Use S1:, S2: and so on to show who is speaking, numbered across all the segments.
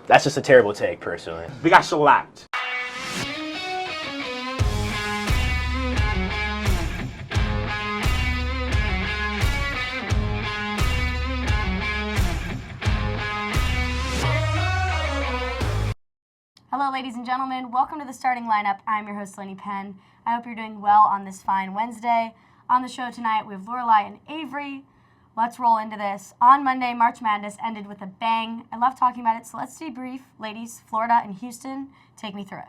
S1: That's just a terrible take, personally.
S2: We got shellacked.
S3: Hello, ladies and gentlemen. Welcome to the starting lineup. I'm your host, Lenny Penn. I hope you're doing well on this fine Wednesday. On the show tonight, we have Lorelai and Avery. Let's roll into this. On Monday, March Madness ended with a bang. I love talking about it, so let's debrief. Ladies, Florida and Houston, take me through it.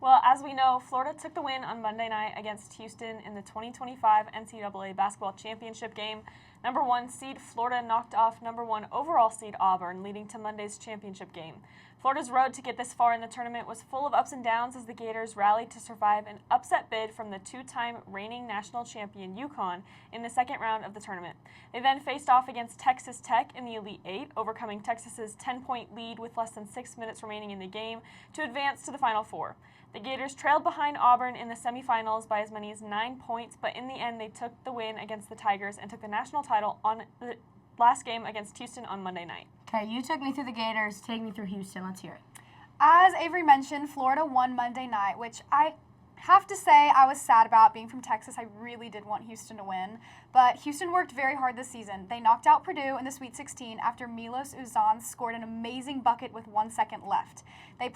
S4: Well, as we know, Florida took the win on Monday night against Houston in the 2025 NCAA Basketball Championship game. Number 1 seed Florida knocked off number 1 overall seed Auburn, leading to Monday's championship game. Florida's road to get this far in the tournament was full of ups and downs as the Gators rallied to survive an upset bid from the two-time reigning national champion UConn in the second round of the tournament. They then faced off against Texas Tech in the Elite Eight, overcoming Texas's 10-point lead with less than 6 minutes remaining in the game to advance to the Final Four. The Gators trailed behind Auburn in the semifinals by as many as 9 points, but in the end they took the win against the Tigers and took the national title on the last game against Houston on Monday night.
S3: Okay, you took me through the Gators. Take me through Houston. Let's hear it.
S5: As Avery mentioned, Florida won Monday night, which I have to say I was sad about. Being from Texas, I really did want Houston to win. But Houston worked very hard this season. They knocked out Purdue in the Sweet 16 after Milos Uzan scored an amazing bucket with 1 second left. They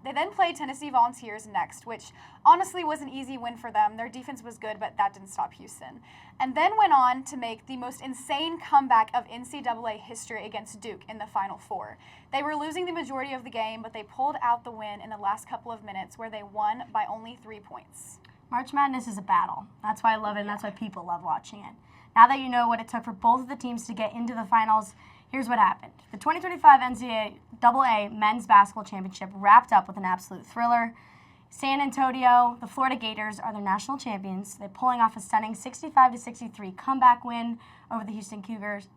S5: then played Tennessee Volunteers next, which honestly was an easy win for them. Their defense was good, but that didn't stop Houston. And then went on to make the most insane comeback of NCAA history against Duke in the Final Four. They were losing the majority of the game, but they pulled out the win in the last couple of minutes where they won by only 3 points.
S3: March Madness is a battle. That's why I love it, and that's why people love watching it. Now that you know what it took for both of the teams to get into the finals, here's what happened. The 2025 NCAA Men's Basketball Championship wrapped up with an absolute thriller. San Antonio, the Florida Gators, are their national champions. They're pulling off a stunning 65-63 comeback win over the Houston Cougars.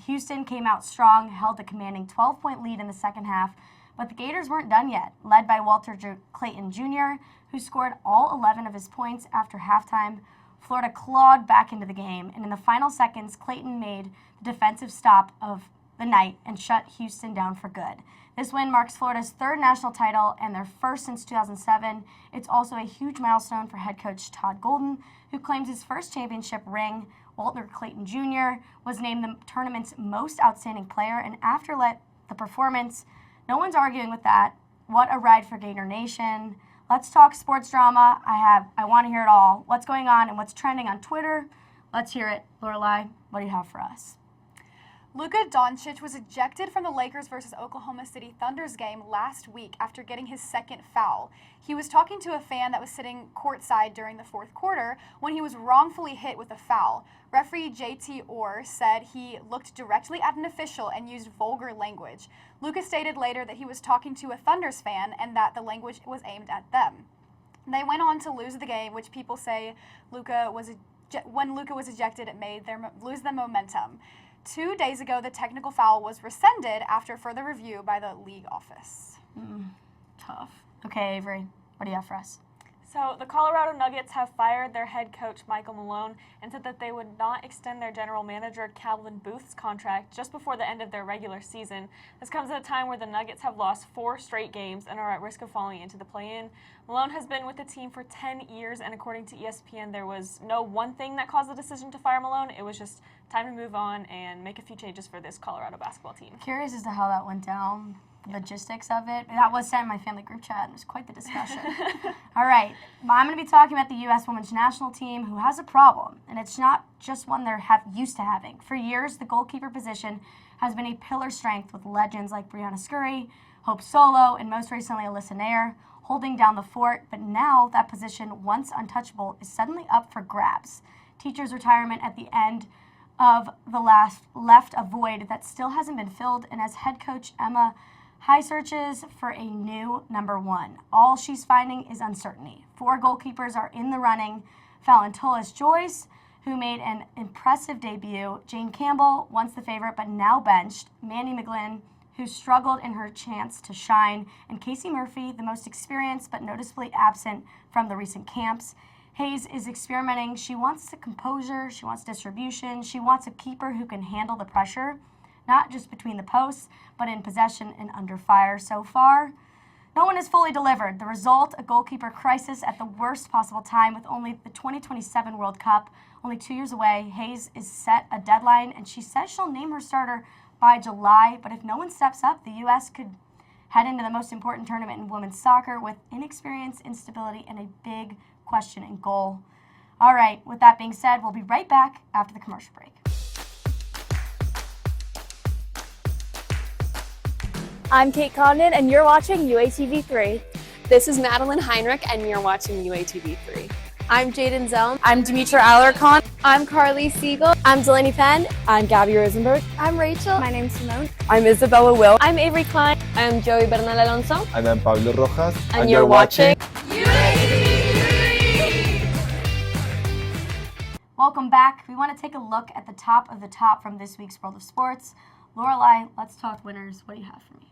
S3: Houston came out strong, held a commanding 12-point lead in the second half, but the Gators weren't done yet, led by Walter Clayton Jr., who scored all 11 of his points after halftime. Florida clawed back into the game, and in the final seconds, Clayton made the defensive stop of the night and shut Houston down for good. This win marks Florida's third national title and their first since 2007. It's also a huge milestone for head coach Todd Golden, who claims his first championship ring. Walter Clayton Jr. was named the tournament's most outstanding player, and after the performance, no one's arguing with that. What a ride for Gator Nation. Let's talk sports drama. I want to hear it all. What's going on and what's trending on Twitter? Let's hear it. Lorelai, what do you have for us?
S5: Luka Doncic was ejected from the Lakers versus Oklahoma City Thunder's game last week after getting his second foul. He was talking to a fan that was sitting courtside during the fourth quarter when he was wrongfully hit with a foul. Referee J.T. Orr said he looked directly at an official and used vulgar language. Luka stated later that he was talking to a Thunder's fan and that the language was aimed at them. They went on to lose the game, which people say when Luka was ejected, it made them lose the momentum. 2 days ago, the technical foul was rescinded after further review by the league office.
S3: Tough. Okay, Avery, what do you have for us?
S4: So the Colorado Nuggets have fired their head coach, Michael Malone, and said that they would not extend their general manager, Calvin Booth's contract just before the end of their regular season. This comes at a time where the Nuggets have lost 4 straight games and are at risk of falling into the play-in. Malone has been with the team for 10 years, and according to ESPN, there was no one thing that caused the decision to fire Malone. It was just time to move on and make a few changes for this Colorado basketball team.
S3: Curious as to how that went down. Logistics of it. That was sent in my family group chat. It was quite the discussion. All right. Well, I'm going to be talking about the U.S. women's national team who has a problem, and it's not just one they're used to having. For years, the goalkeeper position has been a pillar strength with legends like Brianna Scurry, Hope Solo, and most recently Alyssa Nair holding down the fort, but now that position, once untouchable, is suddenly up for grabs. Teacher's retirement at the end of the last left a void that still hasn't been filled, and as head coach Emma High searches for a new number 1. All she's finding is uncertainty. 4 goalkeepers are in the running. Fallon Joyce, who made an impressive debut. Jane Campbell, once the favorite but now benched. Mandy McGlynn, who struggled in her chance to shine. And Casey Murphy, the most experienced but noticeably absent from the recent camps. Hayes is experimenting. She wants the composure. She wants distribution. She wants a keeper who can handle the pressure. not just between the posts, but in possession and under fire so far. No one has fully delivered. The result, a goalkeeper crisis at the worst possible time with only the 2027 World Cup only 2 years away. Hayes is set a deadline, and she says she'll name her starter by July, but if no one steps up, the U.S. could head into the most important tournament in women's soccer with inexperience, instability, and a big question in goal. All right, with that being said, we'll be right back after the commercial break.
S2: I'm Kate Condon, and you're watching UATV3.
S6: This is Madeline Heinrich, and you're watching UATV3.
S2: I'm Jaden Zelm.
S6: I'm Demetra Alarcon.
S2: I'm Carly Siegel.
S6: I'm Delaney Penn.
S2: I'm Gabby Rosenberg.
S7: I'm Rachel. My name's Simone.
S8: I'm Isabella Will.
S2: I'm Avery Klein.
S6: I'm Joey Bernal Alonso.
S9: And I'm Pablo Rojas.
S6: And you're watching
S3: Welcome back. We want to take a look at the top of the top from this week's World of Sports. Lorelai, let's talk winners. What do you have for me?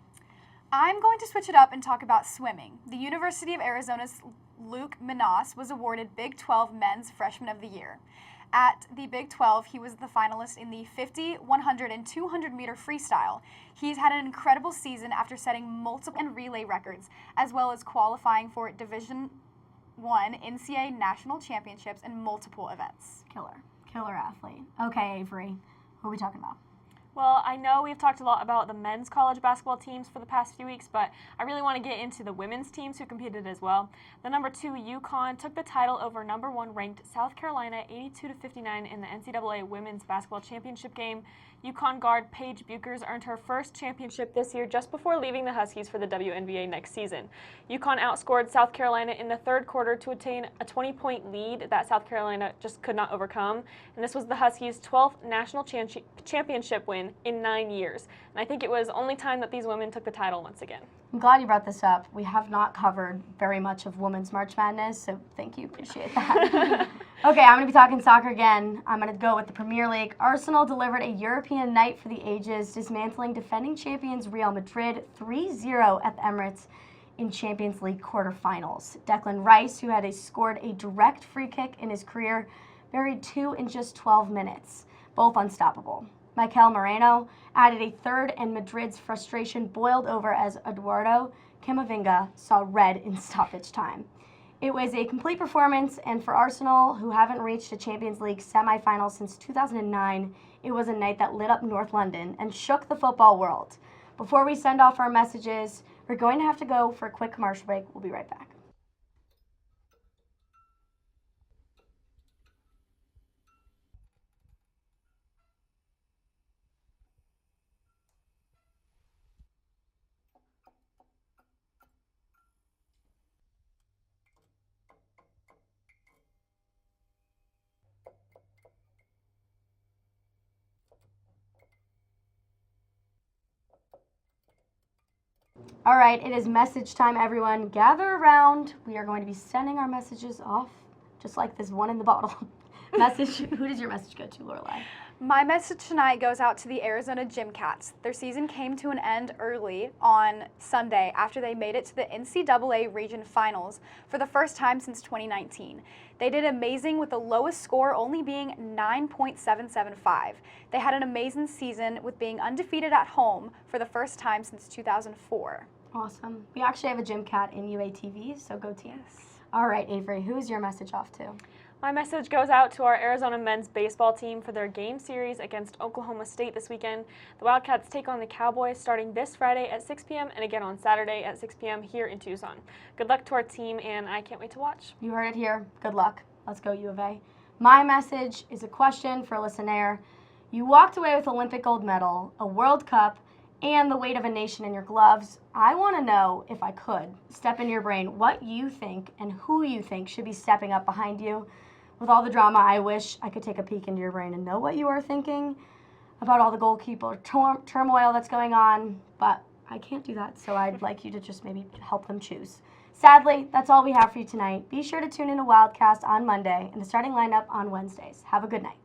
S5: I'm going to switch it up and talk about swimming. The University of Arizona's Luke Minas was awarded Big 12 Men's Freshman of the Year. At the Big 12, he was the finalist in the 50, 100, and 200 meter freestyle. He's had an incredible season after setting multiple and relay records, as well as qualifying for Division I NCAA National Championships and multiple events.
S3: Killer athlete. Okay, Avery, who are we talking about?
S4: Well, I know we've talked a lot about the men's college basketball teams for the past few weeks, but I really want to get into the women's teams who competed as well. The number 2 UConn took the title over number 1 ranked South Carolina 82-59 in the NCAA Women's Basketball Championship game. UConn guard Paige Buchers earned her first championship this year just before leaving the Huskies for the WNBA next season. UConn outscored South Carolina in the third quarter to attain a 20-point lead that South Carolina just could not overcome, and this was the Huskies' 12th national championship win in 9 years. And I think it was only time that these women took the title once again.
S3: I'm glad you brought this up. We have not covered very much of Women's March Madness, so thank you. Appreciate that. Okay, I'm going to be talking soccer again. I'm going to go with the Premier League. Arsenal delivered a European night for the ages, dismantling defending champions Real Madrid 3-0 at the Emirates in Champions League quarterfinals. Declan Rice, who had scored a direct free kick in his career, buried 2 in just 12 minutes, both unstoppable. Mikel Moreno added a third, and Madrid's frustration boiled over as Eduardo Camavinga saw red in stoppage time. It was a complete performance, and for Arsenal, who haven't reached a Champions League semi-final since 2009, it was a night that lit up North London and shook the football world. Before we send off our messages, we're going to have to go for a quick commercial break. We'll be right back. All right, it is message time, everyone. Gather around. We are going to be sending our messages off, just like this one in the bottle. Who does your message go to, Lorelai?
S5: My message tonight goes out to the Arizona Gymcats. Their season came to an end early on Sunday after they made it to the NCAA Region Finals for the first time since 2019. They did amazing with the lowest score only being 9.775. They had an amazing season with being undefeated at home for the first time since 2004.
S3: Awesome. We actually have a Gymcat in UATV, so go team. All right, Avery, who's your message off to?
S4: My message goes out to our Arizona men's baseball team for their game series against Oklahoma State this weekend. The Wildcats take on the Cowboys starting this Friday at 6 p.m. and again on Saturday at 6 p.m. here in Tucson. Good luck to our team, and I can't wait to watch.
S3: You heard it here. Good luck. Let's go, U of A. My message is a question for a listener. You walked away with Olympic gold medal, a World Cup, and the weight of a nation in your gloves. I want to know, if I could, step into your brain, what you think and who you think should be stepping up behind you. With all the drama, I wish I could take a peek into your brain and know what you are thinking about all the goalkeeper turmoil that's going on, but I can't do that, so I'd like you to just maybe help them choose. Sadly, that's all we have for you tonight. Be sure to tune in to Wildcast on Monday and the starting lineup on Wednesdays. Have a good night.